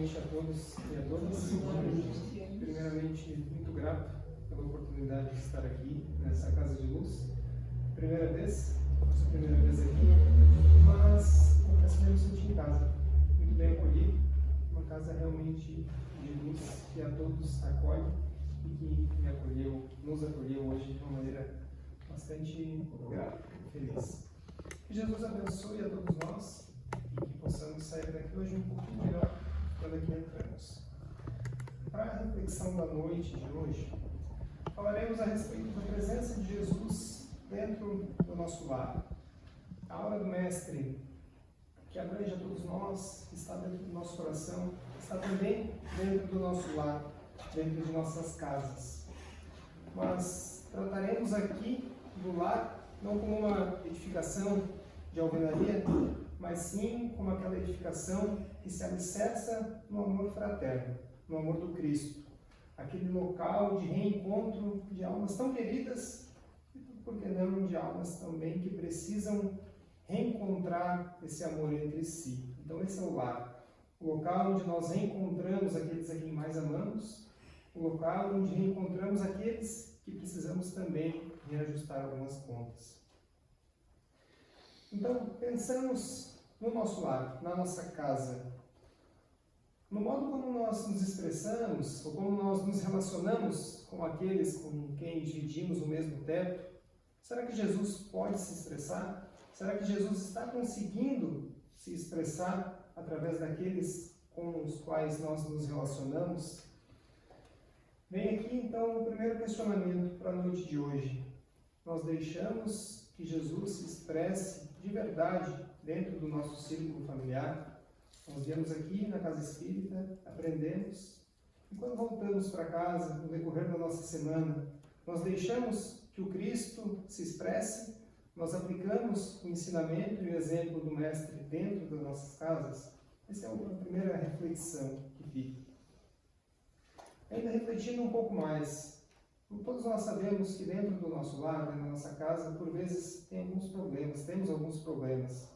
noite a todos e a todas. Primeiramente, muito grato pela oportunidade de estar aqui nessa Casa de Luz. Primeira vez aqui, mas confesso que eu me senti em casa, muito bem acolhido, uma casa realmente de luz que a todos acolhe e que nos acolheu hoje de uma maneira bastante grata e feliz. Que Jesus abençoe a todos nós e que possamos sair daqui hoje um pouquinho melhor quando aqui entramos. Para a reflexão da noite de hoje, falaremos a respeito da presença de Jesus dentro do nosso lar. A aura do Mestre, que abrange a todos nós, que está dentro do nosso coração, está também dentro do nosso lar, dentro de nossas casas. Mas trataremos aqui do lar não como uma edificação de alvenaria, mas sim como aquela edificação que se alicerça no amor fraterno, no amor do Cristo. Aquele local de reencontro de almas tão queridas e, por que não, de almas também que precisam reencontrar esse amor entre si. Então esse é o lar, o local onde nós reencontramos aqueles a quem mais amamos, o local onde reencontramos aqueles que precisamos também reajustar algumas contas. Então, pensamos no nosso lar, na nossa casa, no modo como nós nos expressamos, ou como nós nos relacionamos com aqueles com quem dividimos o mesmo teto. Será que Jesus pode se expressar? Será que Jesus está conseguindo se expressar através daqueles com os quais nós nos relacionamos? Vem aqui então o primeiro questionamento para a noite de hoje. Nós deixamos que Jesus se expresse de verdade dentro do nosso círculo familiar? Nós viemos aqui na Casa Espírita, aprendemos, e quando voltamos para casa, no decorrer da nossa semana, nós deixamos que o Cristo se expresse, nós aplicamos o ensinamento e o exemplo do Mestre dentro das nossas casas? Essa é a primeira reflexão que fica. Ainda refletindo um pouco mais, todos nós sabemos que dentro do nosso lar, dentro da nossa casa, por vezes temos alguns problemas.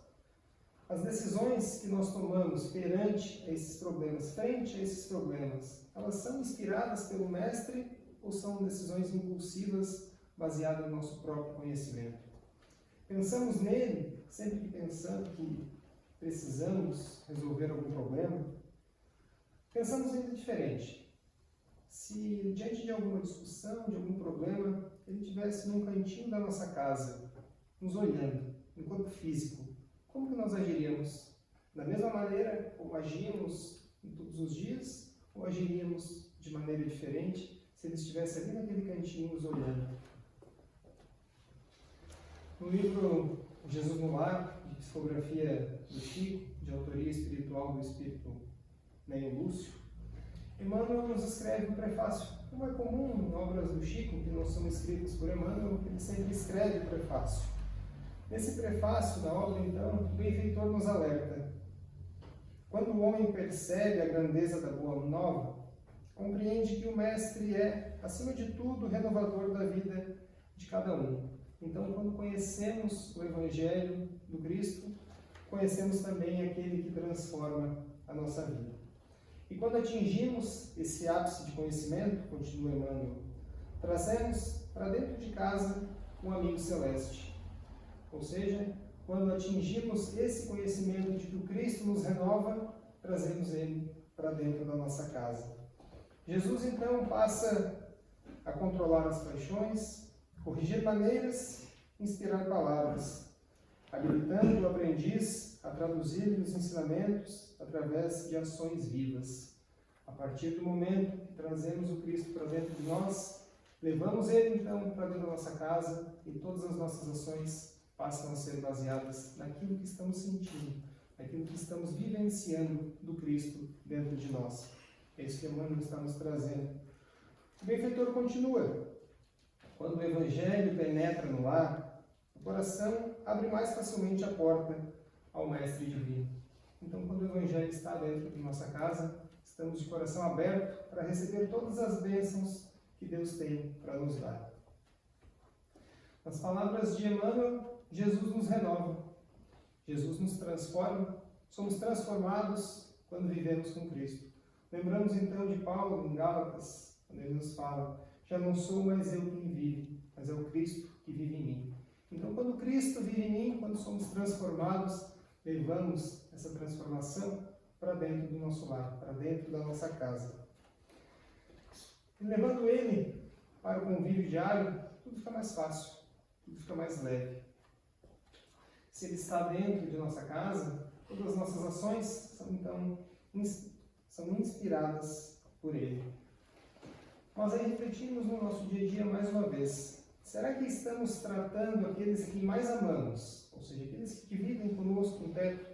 As decisões que nós tomamos perante esses problemas, frente a esses problemas, elas são inspiradas pelo Mestre ou são decisões impulsivas baseadas no nosso próprio conhecimento? Pensamos nele sempre que pensamos que precisamos resolver algum problema? Pensamos ainda diferente. Se diante de alguma discussão, de algum problema, ele estivesse num cantinho da nossa casa, nos olhando, no corpo físico, como que nós agiríamos? Da mesma maneira como agimos em todos os dias, ou agiríamos de maneira diferente se ele estivesse ali naquele cantinho nos olhando? No livro Jesus no Lar, de psicografia do Chico, de autoria espiritual do Espírito Nélio Lúcio, Emmanuel nos escreve um prefácio. Como é comum em obras do Chico, que não são escritas por Emmanuel, ele sempre escreve o prefácio. Nesse prefácio da obra, então, o benfeitor nos alerta. Quando o homem percebe a grandeza da boa nova, compreende que o Mestre é, acima de tudo, o renovador da vida de cada um. Então, quando conhecemos o Evangelho do Cristo, conhecemos também aquele que transforma a nossa vida. E quando atingimos esse ápice de conhecimento, continua Emmanuel, trazemos para dentro de casa um amigo celeste. Ou seja, quando atingimos esse conhecimento de que o Cristo nos renova, trazemos ele para dentro da nossa casa. Jesus então passa a controlar as paixões, corrigir maneiras, inspirar palavras, habilitando o aprendiz a traduzir os ensinamentos através de ações vivas. A partir do momento que trazemos o Cristo para dentro de nós, levamos ele então para dentro da nossa casa e todas as nossas ações passam a ser baseadas naquilo que estamos sentindo, naquilo que estamos vivenciando do Cristo dentro de nós. É isso que Emmanuel está nos trazendo. O benfeitor continua. Quando o Evangelho penetra no lar, o coração abre mais facilmente a porta ao Mestre Divino. Então, quando o Evangelho está dentro de nossa casa, estamos de coração aberto para receber todas as bênçãos que Deus tem para nos dar. Nas palavras de Emmanuel, Jesus nos renova, Jesus nos transforma, somos transformados quando vivemos com Cristo. Lembramos então de Paulo em Gálatas, quando ele nos fala: já não sou mais eu quem vive, mas é o Cristo que vive em mim. Então, quando Cristo vive em mim, quando somos transformados, levamos essa transformação para dentro do nosso lar, para dentro da nossa casa. E levando ele para o convívio diário, tudo fica mais fácil, tudo fica mais leve. Se ele está dentro de nossa casa, todas as nossas ações são então inspiradas por ele. Nós aí refletimos no nosso dia a dia mais uma vez. Será que estamos tratando aqueles que mais amamos, ou seja, aqueles que dividem conosco um teto,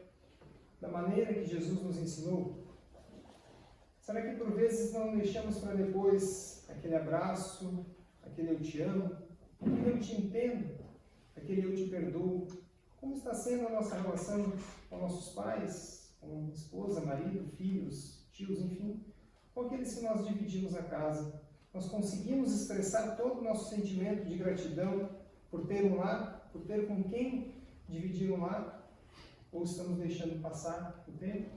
da maneira que Jesus nos ensinou? Será que por vezes não deixamos para depois aquele abraço, aquele eu te amo, aquele eu te entendo, aquele eu te perdoo? Como está sendo a nossa relação com nossos pais, com esposa, marido, filhos, tios, enfim, com aqueles que nós dividimos a casa? Nós conseguimos expressar todo o nosso sentimento de gratidão por ter um lar, por ter com quem dividir um lar? Ou estamos deixando passar o tempo,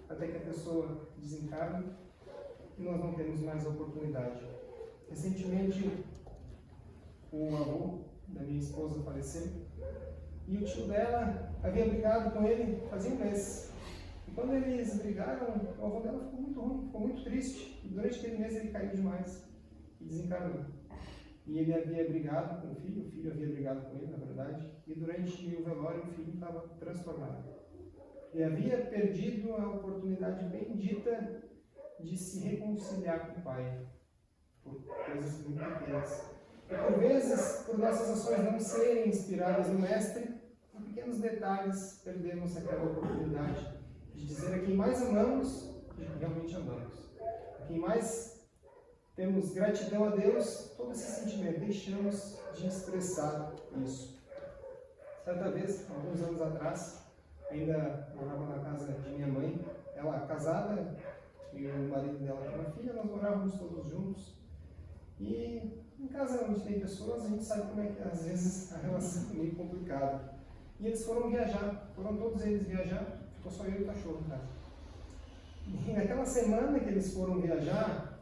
até que a pessoa desencarne e nós não temos mais a oportunidade? Recentemente, o avô da minha esposa faleceu e o tio dela havia brigado com ele fazia um mês. E quando eles brigaram, o avô dela ficou muito ruim, ficou muito triste. E durante aquele mês ele caiu demais e desencarnou. E ele havia brigado com o filho havia brigado com ele, na verdade, e durante o velório o filho estava transtornado. Ele havia perdido a oportunidade bendita de se reconciliar com o pai, por coisas muito pequenas. E por vezes, por nossas ações não serem inspiradas no Mestre, por pequenos detalhes, perdemos aquela oportunidade de dizer a quem mais amamos, de que realmente amamos. A quem mais temos gratidão a Deus, todo esse sentimento, deixamos de expressar isso. Certa vez, alguns anos atrás, ainda morava na casa de minha mãe, ela casada, e o marido dela tinha uma filha, nós morávamos todos juntos. E em casa onde tem pessoas, a gente sabe como é que às vezes a relação é meio complicada. E eles foram viajar, foram todos eles viajar, ficou só eu e o cachorro em casa. E naquela semana que eles foram viajar,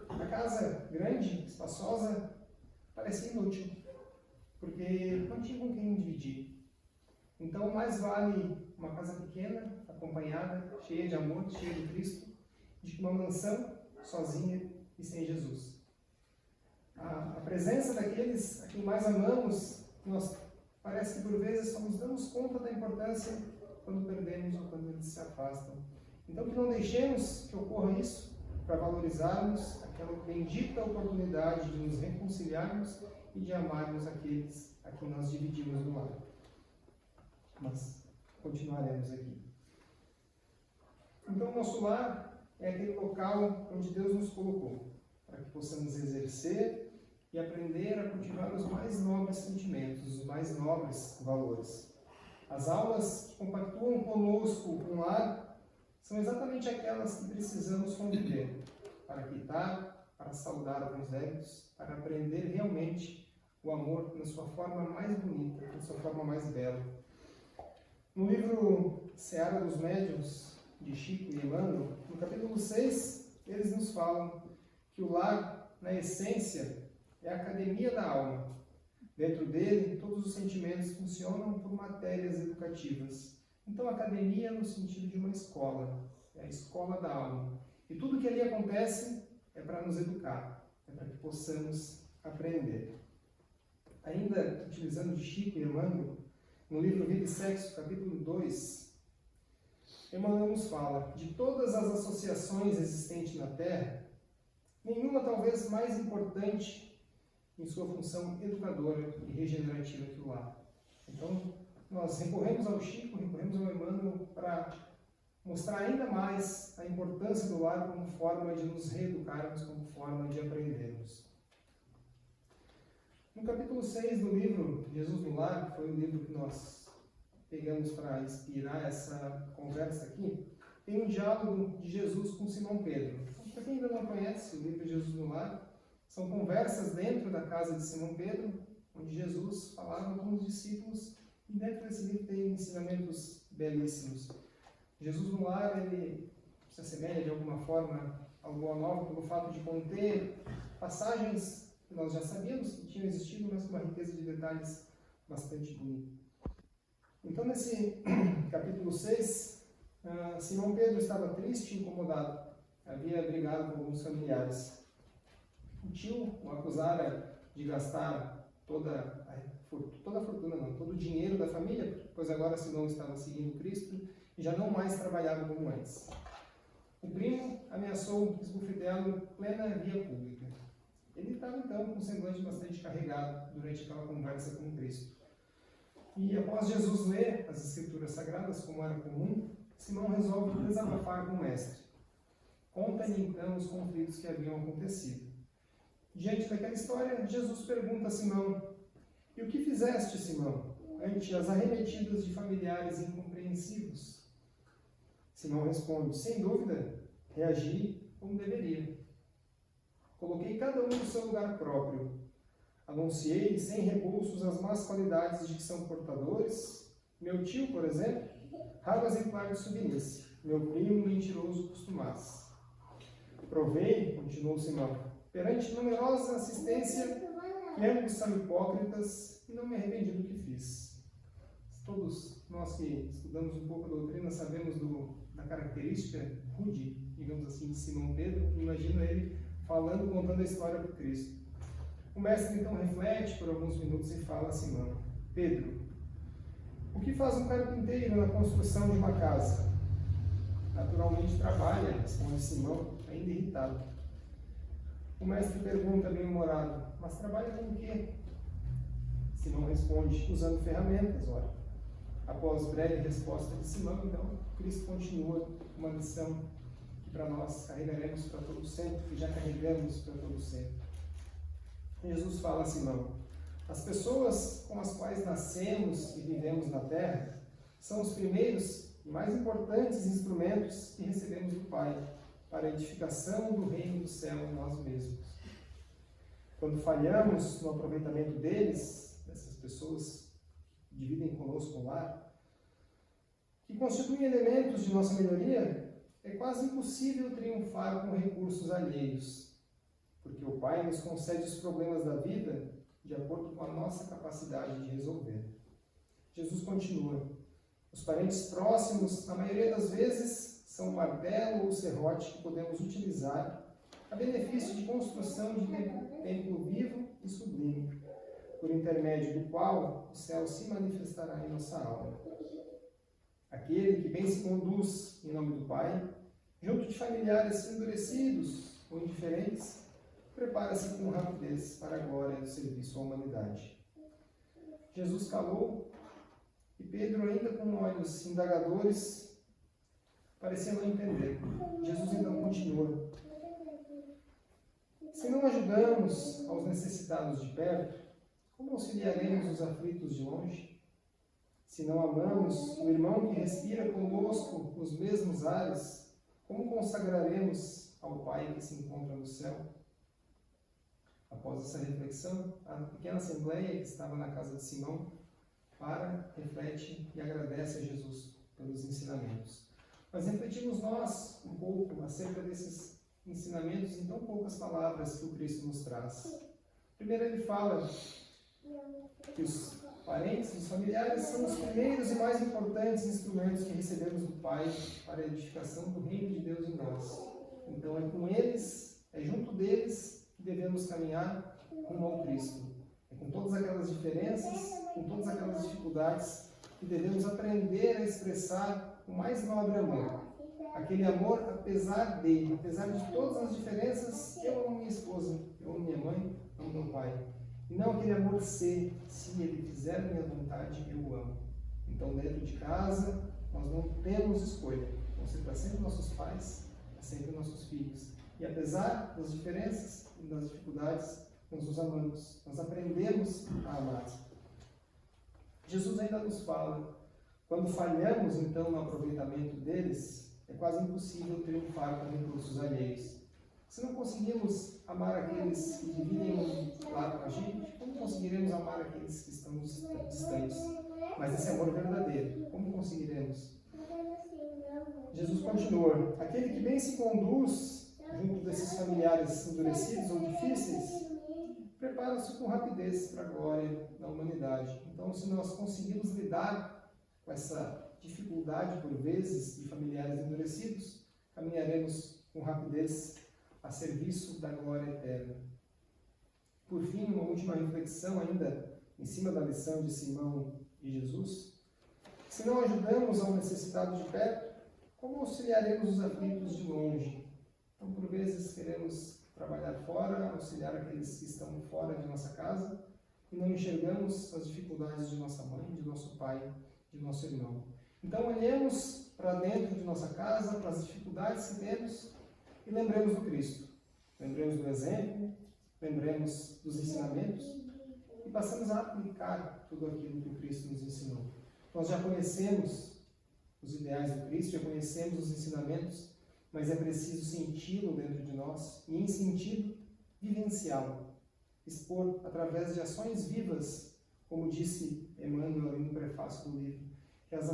a casa grande, espaçosa, parecia inútil, porque não tinha com quem dividir. Então, mais vale uma casa pequena, acompanhada, cheia de amor, cheia de Cristo, do que uma mansão sozinha e sem Jesus. A presença daqueles a quem mais amamos, nós parece que por vezes só nos damos conta da importância quando perdemos ou quando eles se afastam. Então, que não deixemos que ocorra isso, para valorizarmos aquela bendita oportunidade de nos reconciliarmos e de amarmos aqueles a quem nós dividimos do lar. Mas continuaremos aqui. Então, nosso lar é aquele local onde Deus nos colocou, para que possamos exercer e aprender a cultivar os mais nobres sentimentos, os mais nobres valores. As almas que compactuam conosco um lar são exatamente aquelas que precisamos conviver, para quitar, para saudar alguns débitos, para aprender realmente o amor na sua forma mais bonita, na sua forma mais bela. No livro Seara dos Médiuns, de Chico e Emmanuel, no capítulo 6, eles nos falam que o lar, na essência, é a academia da alma. Dentro dele, todos os sentimentos funcionam por matérias educativas. Então, a academia no sentido de uma escola, é a escola da alma. E tudo que ali acontece é para nos educar, é para que possamos aprender. Ainda utilizando de Chico e Emmanuel, no livro Vida e Sexo, capítulo 2, Emmanuel nos fala: de todas as associações existentes na Terra, nenhuma talvez mais importante em sua função educadora e regenerativa que o lar. Então, nós recorremos ao Chico, recorremos ao Emmanuel para mostrar ainda mais a importância do lar como forma de nos reeducarmos, como forma de aprendermos. No capítulo 6 do livro Jesus no Lar, que foi o livro que nós pegamos para inspirar essa conversa aqui, tem um diálogo de Jesus com Simão Pedro. Para quem ainda não conhece o livro Jesus no Lar, são conversas dentro da casa de Simão Pedro, onde Jesus falava com os discípulos. E dentro desse livro tem ensinamentos belíssimos. Jesus no Lar, ele se assemelha de alguma forma ao Boa Nova pelo fato de conter passagens que nós já sabíamos que tinham existido, mas com uma riqueza de detalhes bastante bonita. Então, nesse capítulo 6, Simão Pedro estava triste e incomodado. Havia brigado com alguns familiares. O tio o acusara de gastar todo o dinheiro da família, pois agora Simão estava seguindo Cristo e já não mais trabalhava como antes. O primo ameaçou esbofeteá-lo em plena via pública. Ele estava então com um semblante bastante carregado durante aquela conversa com Cristo. E após Jesus ler as Escrituras Sagradas, como era comum, Simão resolve desabafar com o mestre. Conta-lhe então os conflitos que haviam acontecido. Diante daquela história, Jesus pergunta a Simão: "E o que fizeste, Simão, ante as arremetidas de familiares incompreensivos?" Simão responde: "Sem dúvida, reagi como deveria. Coloquei cada um no seu lugar próprio. Anunciei sem recursos as más qualidades de que são portadores. Meu tio, por exemplo, raro exemplar de submissa. Meu primo, mentiroso costumasse. Provei, continuou Simão, perante numerosa assistência, que ambos são hipócritas e não me arrependi do que fiz." Todos nós que estudamos um pouco a doutrina sabemos da característica rude, digamos assim, de Simão Pedro. Imagino ele falando, contando a história para Cristo. O mestre então reflete por alguns minutos e fala a Simão: "Pedro, o que faz um carpinteiro na construção de uma casa?" "Naturalmente trabalha", responde Simão, ainda irritado. O mestre pergunta, bem-humorado: "Mas trabalha com o quê?" Simão responde: "Usando ferramentas, ora." Após breve resposta de Simão, então, Cristo continua uma lição que para nós carregaremos para todo sempre, que já carregamos para todo sempre. Jesus fala a Simão: "As pessoas com as quais nascemos e vivemos na terra são os primeiros e mais importantes instrumentos que recebemos do Pai para a edificação do reino do céu em nós mesmos. Quando falhamos no aproveitamento dessas pessoas que dividem conosco o lar, que constituem elementos de nossa melhoria, é quase impossível triunfar com recursos alheios, porque o Pai nos concede os problemas da vida de acordo com a nossa capacidade de resolver." Jesus continua: "Os parentes próximos, na maioria das vezes, são o martelo ou o serrote que podemos utilizar a benefício de construção de templo vivo e sublime, por intermédio do qual o céu se manifestará em nossa alma. Aquele que bem se conduz em nome do Pai, junto de familiares endurecidos ou indiferentes, prepara-se com rapidez para a glória do serviço à humanidade." Jesus calou e Pedro, ainda com olhos indagadores, parecia não entender. Jesus então continua: "Se não ajudamos aos necessitados de perto, como auxiliaremos os aflitos de longe? Se não amamos o irmão que respira conosco os mesmos ares, como consagraremos ao Pai que se encontra no céu?" Após essa reflexão, a pequena assembleia que estava na casa de Simão reflete e agradece a Jesus pelos ensinamentos. Mas refletimos nós um pouco acerca desses ensinamentos em tão poucas palavras que o Cristo nos traz. Primeiro ele fala que os parentes, os familiares, são os primeiros e mais importantes instrumentos que recebemos do Pai para a edificação do reino de Deus em nós. Então é com eles, é junto deles que devemos caminhar rumo ao Cristo. É com todas aquelas diferenças, com todas aquelas dificuldades que devemos aprender a expressar o mais nobre amor. Aquele amor apesar de todas as diferenças. Eu amo minha esposa, eu amo minha mãe, eu amo meu pai. E não aquele amor se ele fizer a minha vontade, eu o amo. Então dentro de casa, nós não temos escolha. Vão ser para sempre nossos pais, para sempre nossos filhos. E apesar das diferenças e das dificuldades, nós os amamos, nós aprendemos a amar. Jesus ainda nos fala, quando falhamos então no aproveitamento deles, é quase impossível triunfar com recursos alheios. Se não conseguimos amar aqueles que dividem um lado com a gente, como conseguiremos amar aqueles que estão distantes? Mas esse amor verdadeiro, como conseguiremos? Jesus continua: aquele que bem se conduz junto desses familiares endurecidos ou difíceis, prepara-se com rapidez para a glória da humanidade. Então, se nós conseguimos lidar com essa dificuldade, por vezes, de familiares endurecidos, caminharemos com rapidez a serviço da glória eterna. Por fim, uma última reflexão ainda em cima da lição de Simão e Jesus. Se não ajudamos ao necessitado de perto, como auxiliaremos os aflitos de longe? Então, por vezes, queremos trabalhar fora, auxiliar aqueles que estão fora de nossa casa e não enxergamos as dificuldades de nossa mãe, de nosso pai, de nosso irmão. Então, olhemos para dentro de nossa casa, para as dificuldades que temos e lembremos do Cristo. Lembremos do exemplo, lembremos dos ensinamentos e passamos a aplicar tudo aquilo que o Cristo nos ensinou. Nós já conhecemos os ideais do Cristo, já conhecemos os ensinamentos, mas é preciso senti-lo dentro de nós e, em sentido, vivenciá-lo, expor através de ações vivas, como disse Emmanuel no prefácio do livro, que as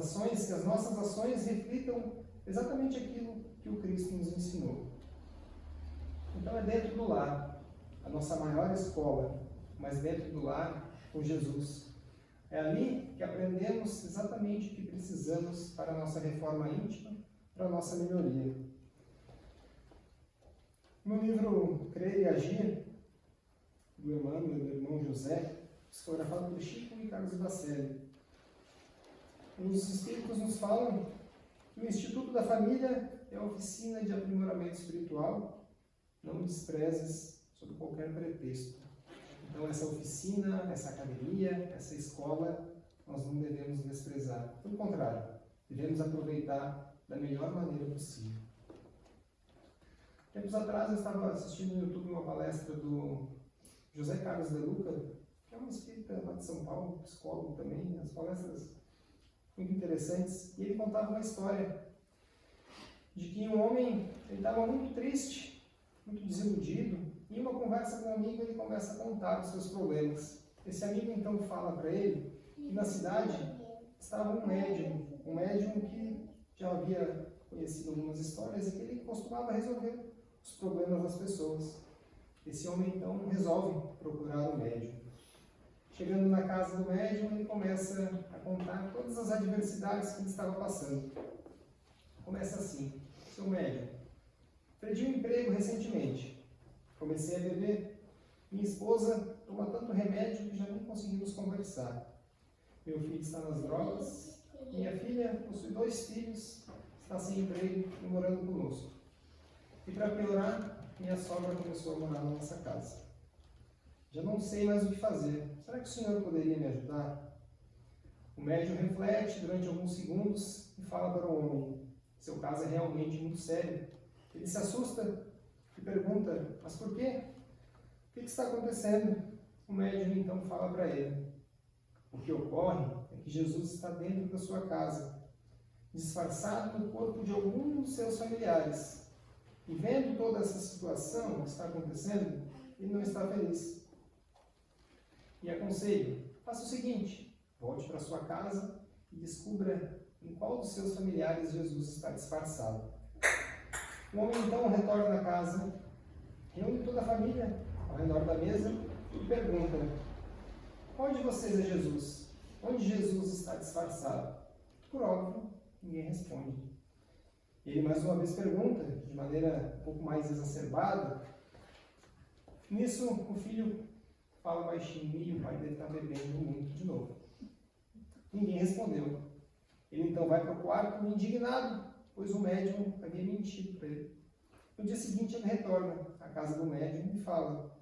nossas ações reflitam exatamente aquilo que o Cristo nos ensinou. Então é dentro do lar, a nossa maior escola, mas dentro do lar com Jesus. É ali que aprendemos exatamente o que precisamos para a nossa reforma íntima, para a nossa melhoria. No livro Crer e Agir, do Emmanuel, do irmão José, psicografado por Chico e Carlos Bacelli, os espíritos nos falam que o Instituto da Família é a oficina de aprimoramento espiritual, não desprezes sob qualquer pretexto. Então, essa oficina, essa academia, essa escola, nós não devemos desprezar. Pelo contrário, devemos aproveitar da melhor maneira possível. Tempos atrás, eu estava assistindo no YouTube uma palestra do José Carlos de Luca, que é um espírita lá de São Paulo, psicólogo também, as palestras muito interessantes, e ele contava uma história de que um homem estava muito triste, muito desiludido, e em uma conversa com um amigo ele começa a contar os seus problemas. Esse amigo então fala para ele que na cidade estava um médium que já havia conhecido algumas histórias e que ele costumava resolver os problemas das pessoas. Esse homem então resolve procurar o médium. Chegando na casa do médium, ele começa a contar todas as adversidades que ele estava passando. Começa assim: seu médium, perdi um emprego recentemente, comecei a beber, minha esposa toma tanto remédio que já nem conseguimos conversar. Meu filho está nas drogas, minha filha possui 2 filhos, está sem emprego e morando conosco. E para piorar, minha sogra começou a morar na nossa casa. Já não sei mais o que fazer. Será que o senhor poderia me ajudar? O médium reflete durante alguns segundos e fala para o homem: seu caso é realmente muito sério. Ele se assusta e pergunta: mas por quê? O que está acontecendo? O médium então fala para ele: o que ocorre é que Jesus está dentro da sua casa, disfarçado no corpo de algum dos seus familiares. E vendo toda essa situação que está acontecendo, ele não está feliz. E aconselho: faça o seguinte, volte para sua casa e descubra em qual dos seus familiares Jesus está disfarçado. O homem então retorna à casa, reúne toda a família ao redor da mesa e pergunta: qual de vocês é Jesus? Onde Jesus está disfarçado? Por óbvio, ninguém responde. Ele mais uma vez pergunta, de maneira um pouco mais exacerbada. Nisso, o filho fala baixinho e o pai dele está bebendo muito de novo. Ninguém respondeu. Ele então vai para o quarto indignado, pois o médium havia mentido para ele. No dia seguinte, ele retorna à casa do médium e fala: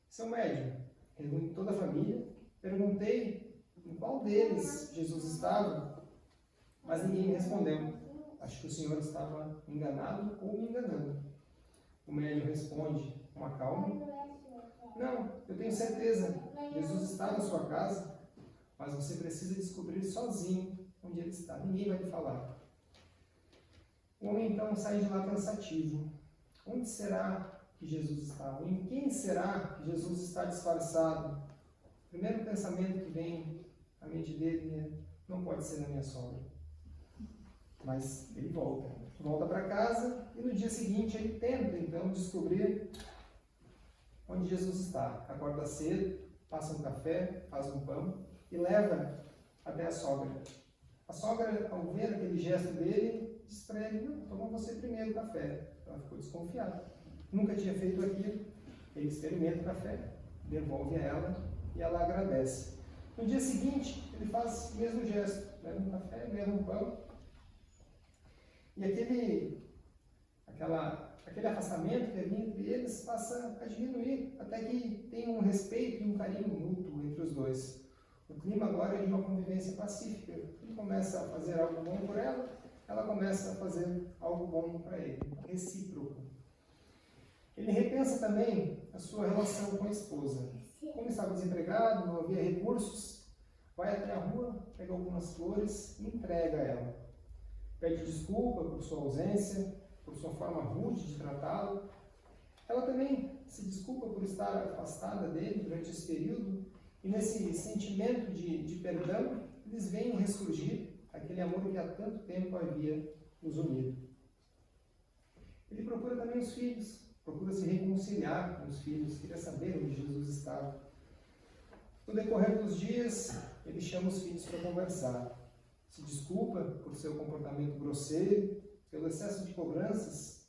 seu médium, reúne toda a família, perguntei em qual deles Jesus estava, mas ninguém me respondeu. Acho que o senhor estava enganado ou me enganando. O médium responde com uma calma: não, eu tenho certeza, Jesus está na sua casa, mas você precisa descobrir sozinho onde ele está. Ninguém vai lhe falar. O homem então sai de lá pensativo. Onde será que Jesus está? Ou em quem será que Jesus está disfarçado? O primeiro pensamento que vem à mente dele é: não pode ser na minha sogra. Mas ele volta para casa e no dia seguinte ele tenta então descobrir onde Jesus está. Acorda cedo, passa um café, faz um pão e leva até a sogra. A sogra, ao ver aquele gesto dele, diz para ele: não, toma você primeiro o café. Ela ficou desconfiada. Nunca tinha feito aquilo. Ele experimenta o café, devolve a ela e ela agradece. No dia seguinte, ele faz o mesmo gesto. Leva um café, leva um pão. E aquele afastamento que havia entre eles passa a diminuir, até que tem um respeito e um carinho mútuo entre os dois. O clima agora é de uma convivência pacífica. Ele começa a fazer algo bom por ela, ela começa a fazer algo bom para ele, recíproco. Ele repensa também a sua relação com a esposa. Como estava desempregado, não havia recursos, vai até a rua, pega algumas flores e entrega a ela. Pede desculpa por sua ausência, por sua forma rude de tratá-lo. Ela também se desculpa por estar afastada dele durante esse período, e nesse sentimento de perdão, eles veem ressurgir aquele amor que há tanto tempo havia nos unido. Ele procura também os filhos, procura se reconciliar com os filhos, queria saber onde Jesus estava. No decorrer dos dias, ele chama os filhos para conversar. Se desculpa por seu comportamento grosseiro, pelo excesso de cobranças,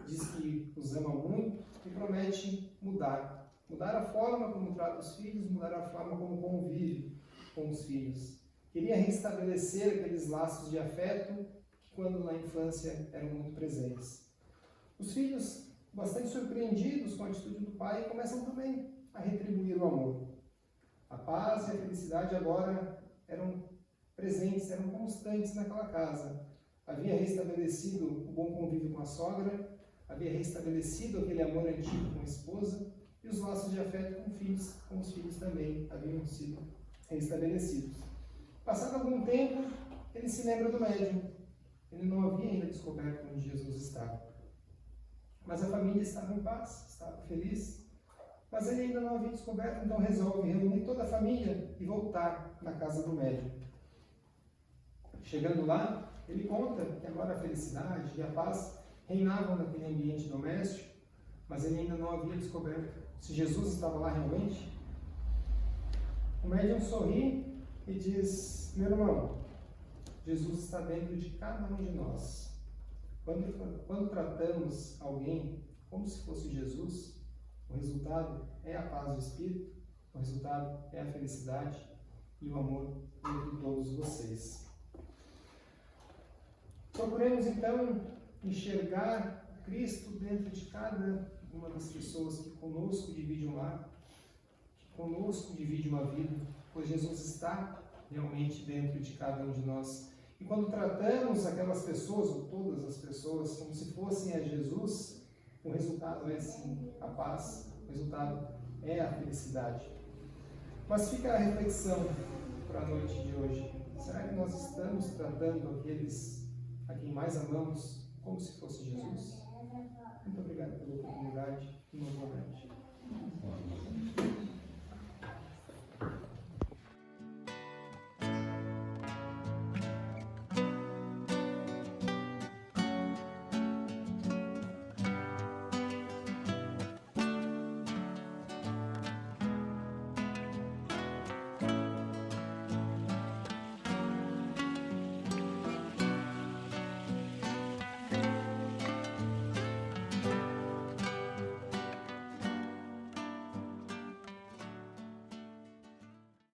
diz que os ama muito e promete mudar. Mudar a forma como trata os filhos, mudar a forma como convive com os filhos. Queria restabelecer aqueles laços de afeto que, quando na infância, eram muito presentes. Os filhos, bastante surpreendidos com a atitude do pai, começam também a retribuir o amor. A paz e a felicidade agora eram presentes, eram constantes naquela casa. Havia restabelecido o bom convívio com a sogra, havia restabelecido aquele amor antigo com a esposa, e os laços de afeto com os filhos também haviam sido restabelecidos. Passado algum tempo, ele se lembra do médium. Ele não havia ainda descoberto onde Jesus estava. Mas a família estava em paz, estava feliz. Mas ele ainda não havia descoberto, então resolve reunir toda a família e voltar na casa do médium. Chegando lá, ele conta que agora a felicidade e a paz reinavam naquele ambiente doméstico, mas ele ainda não havia descoberto se Jesus estava lá realmente. O médium sorri e diz: meu irmão, Jesus está dentro de cada um de nós. Quando tratamos alguém como se fosse Jesus, o resultado é a paz do Espírito, o resultado é a felicidade e o amor entre todos vocês. Procuremos então enxergar Cristo dentro de cada uma das pessoas que conosco divide um lar, que conosco divide uma vida, pois Jesus está realmente dentro de cada um de nós. E quando tratamos aquelas pessoas, ou todas as pessoas, como se fossem a Jesus, o resultado é sim a paz, o resultado é a felicidade. Mas fica a reflexão para a noite de hoje. Será que nós estamos tratando aqueles a quem mais amamos como se fosse Jesus? Muito obrigado pela oportunidade e uma boa noite.